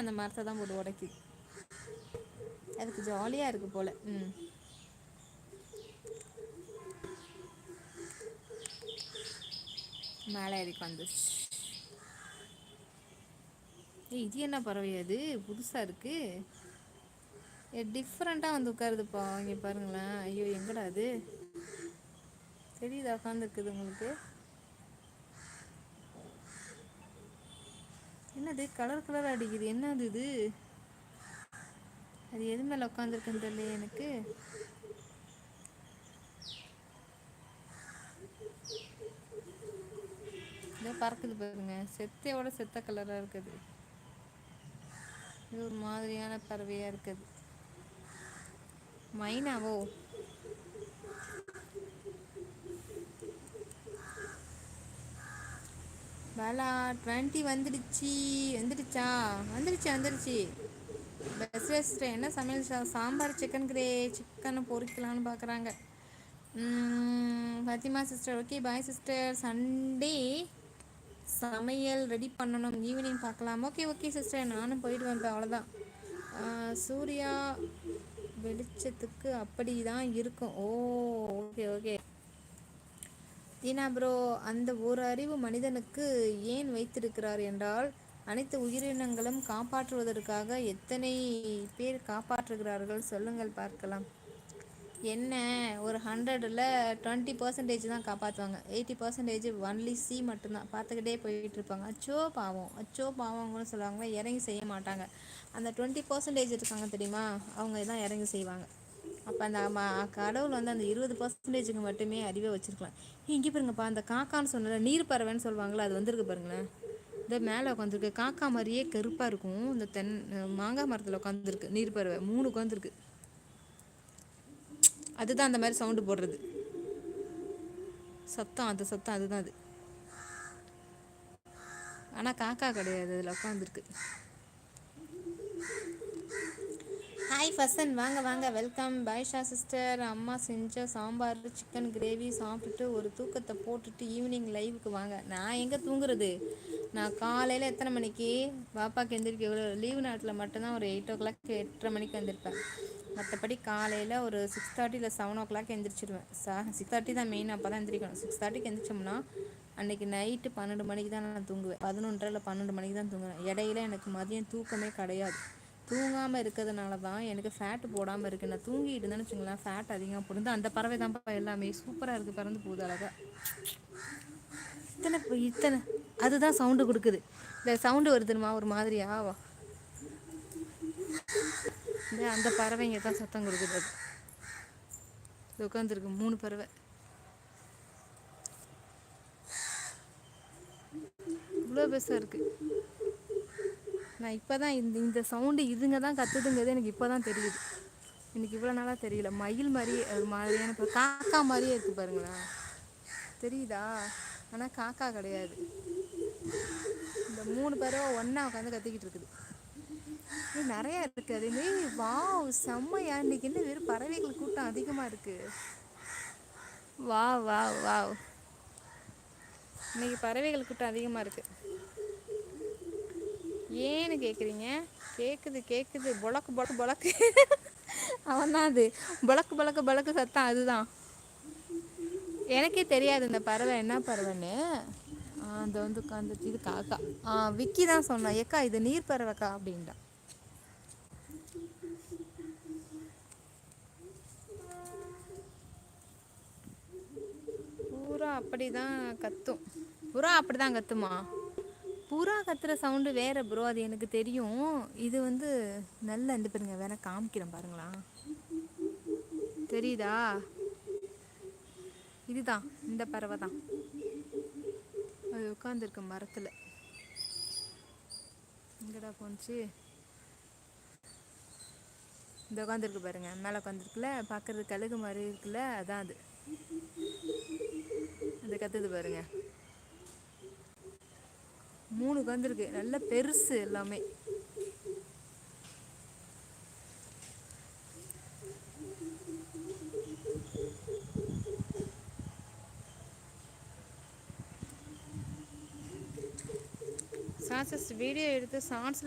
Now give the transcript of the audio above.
அந்த மரத்தை தான் போட்டு உடைக்குது. அதுக்கு ஜாலியா இருக்கு போல. மேலே ஏறிக்கு வந்துச்சு. இது என்ன பறவை, அது புதுசா இருக்கு, டிஃப்ரெண்ட்டாக வந்து உட்காருதுப்பா. இங்கே பாருங்களேன். ஐயோ எங்கடா அது தெரியுதா? உட்காந்துருக்குது உங்களுக்கு. என்னது கலர் கலராக அடிக்குது, என்னது இது? அது எது மேலே உட்காந்துருக்குன்னு தெரியல எனக்கு. இதோ பறக்குது பாருங்க, செத்தையோட செத்த கலராக இருக்குது. இது ஒரு மாதிரியான பறவையாக இருக்குது. மைனாவோ? வேலா 20 வந்துடுச்சு. வந்துடுச்சு. பெஸ்ட் என்ன சமையல்? சாம்பார், சிக்கன் சிக்கனை பொரிக்கலான்னு பார்க்குறாங்க. Fathima sister, okay bye sister. Sunday சமையல் ரெடி பண்ணணும், ஈவினிங் பார்க்கலாம். ஓகே சிஸ்டர், நானும் போயிட்டு வந்தேன், அவ்வளோதான். சூர்யா வெளிச்சத்துக்கு அப்படி தான் இருக்கும். ஓகே தீனா ப்ரோ, அந்த ஒரு அறிவு மனிதனுக்கு ஏன் வைத்திருக்கிறார் என்றால், அனைத்து உயிரினங்களும் காப்பாற்றுவதற்காக எத்தனை பேர் காப்பாற்றுகிறார்கள் சொல்லுங்கள் பார்க்கலாம். என்ன ஒரு 100ல் 20% தான் காப்பாற்றுவாங்க, 80% ஒன்லி சி மட்டும்தான் பார்த்துக்கிட்டே போயிட்டு இருப்பாங்க. அச்சோ பாவம்னு சொல்லுவாங்க, இறங்கி செய்ய மாட்டாங்க. அந்த 20% இருக்காங்க தெரியுமா, அவங்க தான் இறங்கி செய்வாங்க. அப்போ அந்த கடவுள் வந்து அந்த 20%க்கு மட்டுமே அறிவை வச்சுருக்கலாம். இங்கே பாருங்கப்பா, அந்த காக்கான்னு சொன்னல, நீர் பறவைன்னு சொல்லுவாங்களா, அது வந்துருக்கு பாருங்களேன். இந்த மேலே உட்காந்துருக்கு, காக்கா மாதிரியே கருப்பாக இருக்கும். இந்த மாங்காய் மரத்தில் உட்காந்துருக்கு நீர் பறவை, 3 உட்காந்துருக்கு. அதுதான் அந்த மாதிரி சவுண்டு போடுறது, சத்தம் அதுதான் அது. ஆனால் காக்கா கிடையாது, அதில் உட்காந்துருக்கு. ஹாய் ஃபசன், வாங்க வெல்கம். பாய்ஷா சிஸ்டர், அம்மா செஞ்ச சாம்பார் சிக்கன் கிரேவி சாப்பிட்டுட்டு ஒரு தூக்கத்தை போட்டுட்டு ஈவினிங் லைவுக்கு வாங்க. நான் எங்கே தூங்குறது? நான் காலையில் எத்தனை மணிக்கு பாப்பாக்கு எந்திரிக்க, எவ்வளோ லீவு நாட்டில் மட்டும்தான் ஒரு 8 o'clock 8:30 மணிக்கு எழுந்திருப்பேன். மற்றபடி காலையில் ஒரு 6:30 இல்லை 7 o'clock எழுந்திரிச்சிடுவேன். 6:30 தான் மெயின், அப்போ தான் எந்திரிக்கணும். 6:30க்கு எழுந்திரிச்சோம்னா அன்றைக்கி நைட்டு 12 மணிக்கு தான் நான் தூங்குவேன். 11:30 இல்லை 12 மணிக்கு தான் தூங்குவேன். இடையில எனக்கு மதியம் தூக்கமே கிடையாது. தூங்காமல் இருக்கிறதுனால தான் எனக்கு ஃபேட்டு போடாமல் இருக்குது. நான் தூங்கிட்டு இருந்தேன்னு வச்சுங்களேன், ஃபேட் அதிகமாக போடுது. அந்த பறவை தான்ப்பா எல்லாமே சூப்பராக இருக்குது, பறந்து போகுது அழகாக. இத்தனை அதுதான் சவுண்டு கொடுக்குது. இந்த சவுண்டு வருதுமா ஒரு மாதிரியா, அந்த பறவைங்க தான் சத்தம் கொடுக்குது. அது உட்காந்துருக்கு 3 பறவை. இவ்வளோ பெருசாக இருக்குது. நான் இப்போ தான் இந்த சவுண்டு இதுங்க தான் கற்றுதுங்கிறது எனக்கு இப்போ தான் தெரியுது. எனக்கு இவ்வளோ நாளாக தெரியல. மயில் மாதிரி ஒரு மாதிரியான காக்கா மாதிரியே இருக்குது பாருங்களேன், தெரியுதா? ஆனால் காக்கா கிடையாது. இந்த 3 பறவை ஒன்றா உட்காந்து கத்திக்கிட்டு இருக்குது. நிறையா இருக்குது அதேமாரி. செம்மையா, இன்றைக்கி என்ன வெறும் பறவைகள் கூட்டம் அதிகமாக இருக்குது. வா இன்னைக்கு பறவைகள் கூட்டம் அதிகமாக இருக்குது. ஏன்னு கேட்குறீங்க? கேட்குது பொழக்கு அவன் தான் அது பொழக்கு சத்தம். அதுதான் எனக்கே தெரியாது இந்த பறவை என்ன பறவைன்னு. அந்த வந்து உட்காந்துச்சு, இது காக்கா. விக்கி தான் சொன்னான், ஏக்கா இது நீர் பறவைக்கா அப்படின்ட்டான். புறா அப்படி தான் கத்துமா. புறா கத்துற சவுண்டு வேறு ப்ரோ, அது எனக்கு தெரியும். இது வந்து நல்ல இந்த பாருங்க, வேணா காமிக்கிறேன் பாருங்களா, தெரியுதா? இதுதான் இந்த பறவை தான், அது உட்காந்துருக்கு மரத்தில். எங்கடா போச்சு? இந்த உட்காந்துருக்கு பாருங்க, மேலே உட்காந்துருக்குல்ல, பார்க்குறது கழுகு மாதிரி இருக்குல்ல, அதான் அது. அது கத்துது பாருங்க. 3 உட்காந்துருக்கு, நல்ல பெருசு எல்லாமே. வீடியோ எடுத்து ஷார்ட்ஸில்